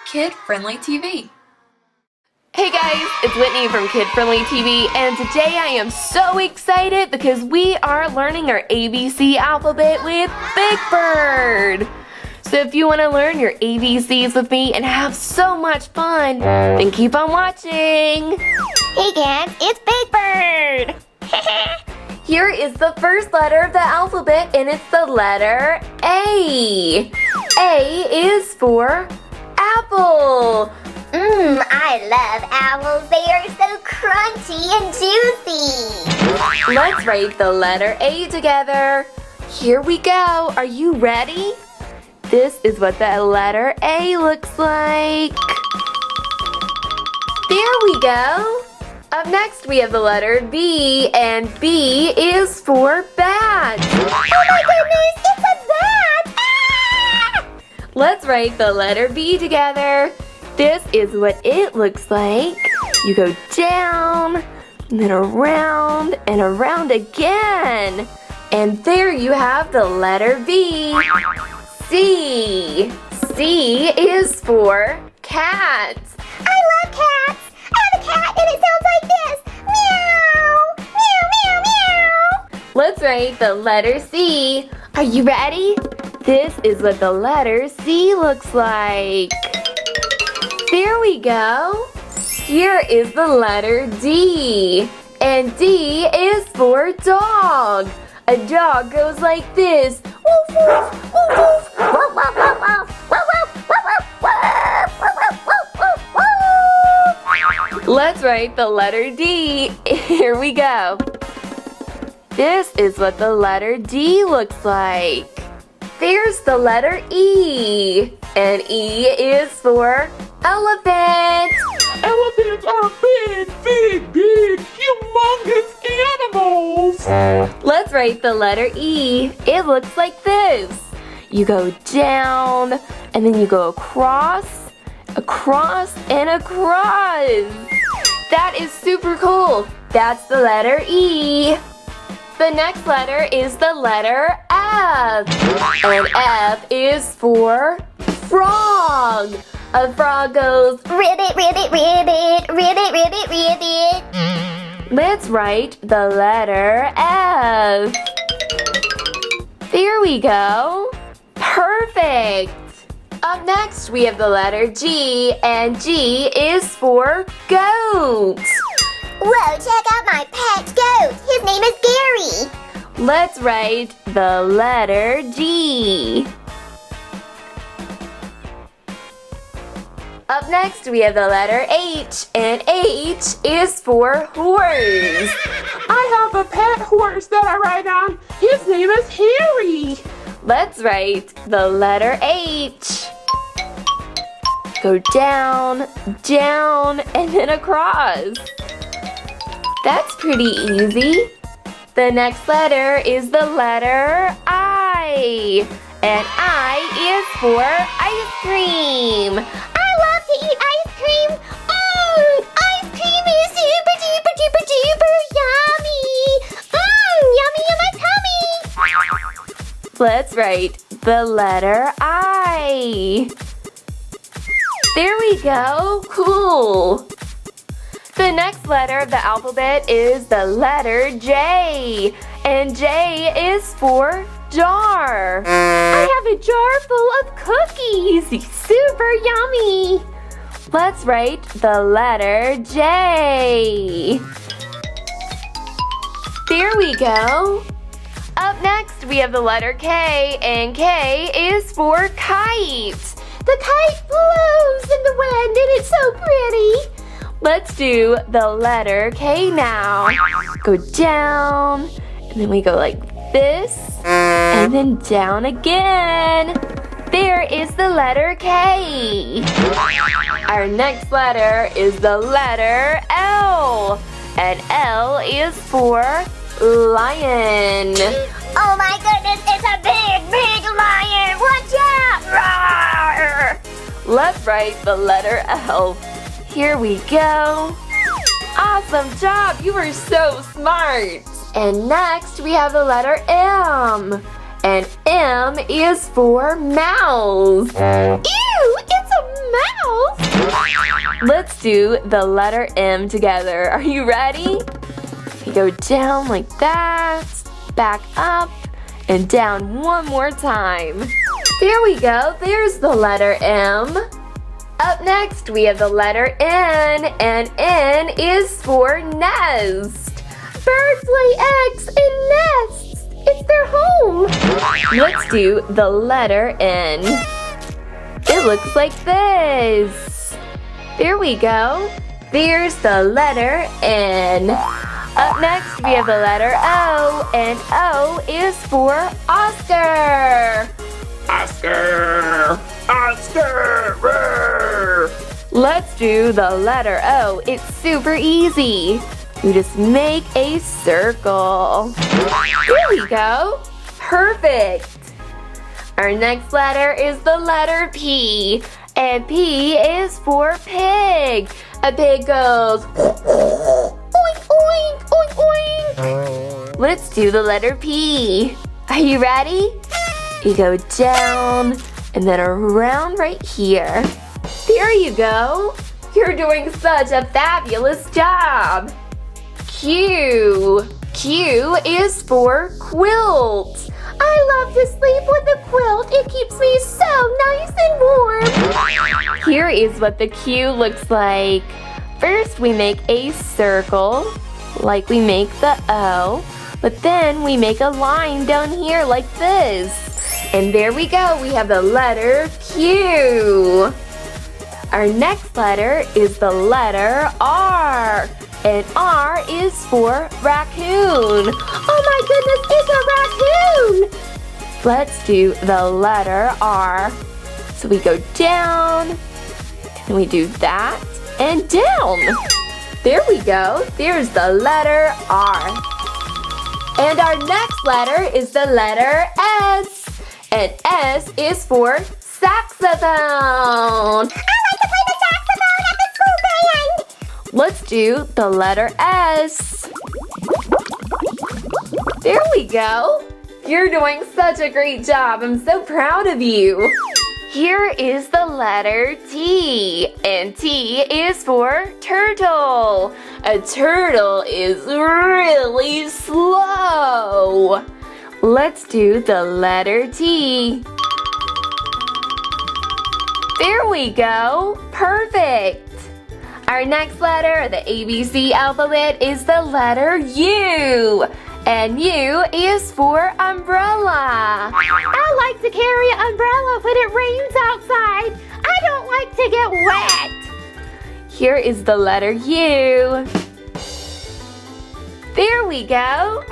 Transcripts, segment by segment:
Kid-Friendly TV. Hey guys, it's Whitney from Kid-Friendly TV, and today I am so excited because we are learning our ABC alphabet with Big Bird. So if you want to learn your ABCs with me and have so much fun, then keep on watching. Hey kids, it's Big Bird. Here is the first letter of the alphabet, and it's the letter A. A is for apple. I love apples. They are so crunchy and juicy. Let's write the letter A together. Here we go. Are you ready? This is what the letter A looks like. There we go. Up next we have the letter B, and B is for bat. Oh my goodness, it's a bat! Ah! Let's write the letter B together. This is what it looks like. You go down, and then around, and around again. And there you have the letter B. C. C is for cat. I love cats. I have a cat and it sounds like this. Meow, meow, meow, meow. Let's write the letter C. Are you ready? This is what the letter C looks like. There we go. Here is the letter D. And D is for dog. A dog goes like this. Woof, woof, woof, woof. Woof, woof, woof, woof. Woof, woof, woof, woof, woof, woof, woof, woof. Let's write the letter D. Here we go. This is what the letter D looks like. There's the letter E. And E is for elephant. Elephants are big, humongous animals. Let's write the letter E. It looks like this. You go down, and then you go across, and across. That is super cool. That's the letter E. The next letter is the letter F. And F is for frog. A frog goes Ribbit, ribbit, ribbit, ribbit, ribbit, ribbit. Let's write the letter F. There we go. Perfect. Up next we have the letter G, and G is for goat. Whoa, check out my pet goat. His name is Gary. Let's write the letter G. Up next we have the letter H, and H is for horse. I have a pet horse that I ride on. His name is Harry. Let's write the letter H. Go down, down, and then across. That's pretty easy. The next letter is the letter I. And I is for ice cream. I love to eat ice cream. Ice cream is super duper duper duper yummy. Yummy in my tummy. Let's write the letter I. There we go. Cool. The next letter of the alphabet is the letter J. And J is for jar. I have a jar full of cookies. Super yummy. Let's write the letter J. There we go. Up next we have the letter K, and K is for kite. The kite flows in the wind and it's so pretty. Let's do the letter K now. Go down, and then we go like this, and then down again. There is the letter K. Our next letter is the letter L, and L is for lion. Oh my goodness, it's a big, big lion. Watch out. Roar. Let's write the letter L. Here we go. Awesome job, you were so smart. And next we have the letter M. And M is for mouse. Ew, it's a mouse. Let's do the letter M together. Are you ready? You go down like that, back up, and down one more time. There we go. There's the letter M. Up next, we have the letter N, and N is for nest. Birds lay eggs in nests. It's their home. Let's do the letter N. It looks like this. There we go. There's the letter N. Up next, we have the letter O, and O is for Oscar. Oscar! Oscar! Roar! Let's do the letter O. It's super easy. You just make a circle. There we go. Perfect. Our next letter is the letter P. And P is for pig. A pig goes oink, oink, oink, oink. Let's do the letter P. Are you ready? You go down and then around right here. There you go. You're doing such a fabulous job. Q. Q is for quilt. I love to sleep with a quilt. It keeps me so nice and warm. Here is what the Q looks like. First, we make a circle, like we make the O. But then we make a line down here like this. And there we go. We have the letter Q. Our next letter is the letter R. And R is for raccoon. Oh my goodness, it's a raccoon! Let's do the letter R. So we go down, and we do that, and down. There we go. There's the letter R. And our next letter is the letter S. And S is for saxophone. Let's do the letter S. There we go. You're doing such a great job. I'm so proud of you. Here is the letter T. And T is for turtle. A turtle is really slow. Let's do the letter T. There we go. Perfect. Our next letter of the ABC alphabet is the letter U. And U is for umbrella. I like to carry an umbrella when it rains outside. I don't like to get wet. Here is the letter U. There we go.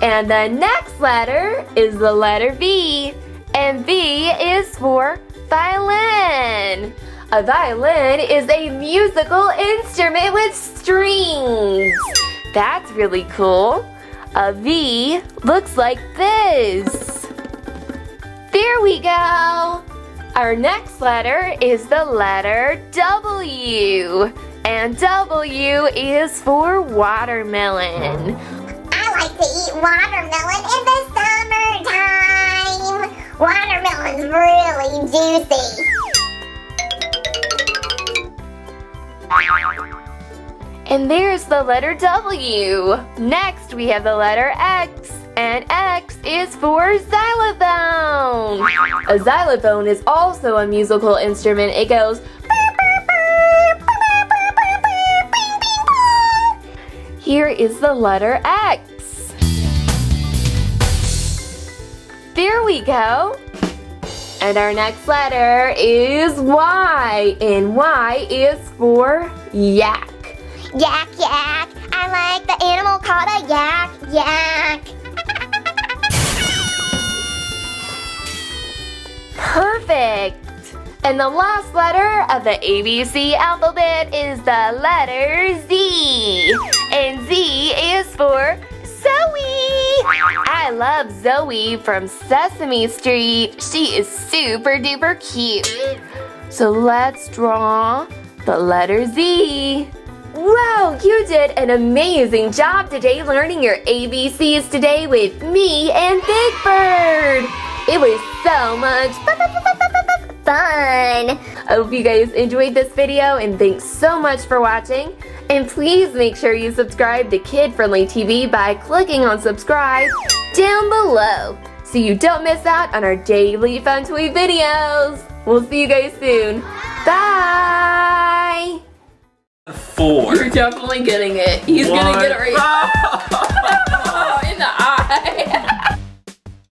And the next letter is the letter V. And V is for violin. A violin is a musical instrument with strings. That's really cool. A V looks like this. There we go. Our next letter is the letter W. And W is for watermelon. I like to eat watermelon in the summertime. Watermelon's really juicy. And there's the letter W. Next, we have the letter X. And X is for xylophone. A xylophone is also a musical instrument. It goes. Here is the letter X. There we go. And our next letter is Y. And Y is for yak. Yak, yak. I like the animal called a yak, yak. Perfect. And the last letter of the ABC alphabet is the letter Z. And Z is for Zoe. I love Zoe from Sesame Street. She is super duper cute. So let's draw the letter Z. Wow, you did an amazing job today learning your ABCs today with me and Big Bird. It was so much fun. I hope you guys enjoyed this video, and thanks so much for watching. And please make sure you subscribe to Kid Friendly TV by clicking on subscribe down below so you don't miss out on our daily fun toy videos. We'll see you guys soon. Bye! 4. You're definitely getting it. He's gonna get it right.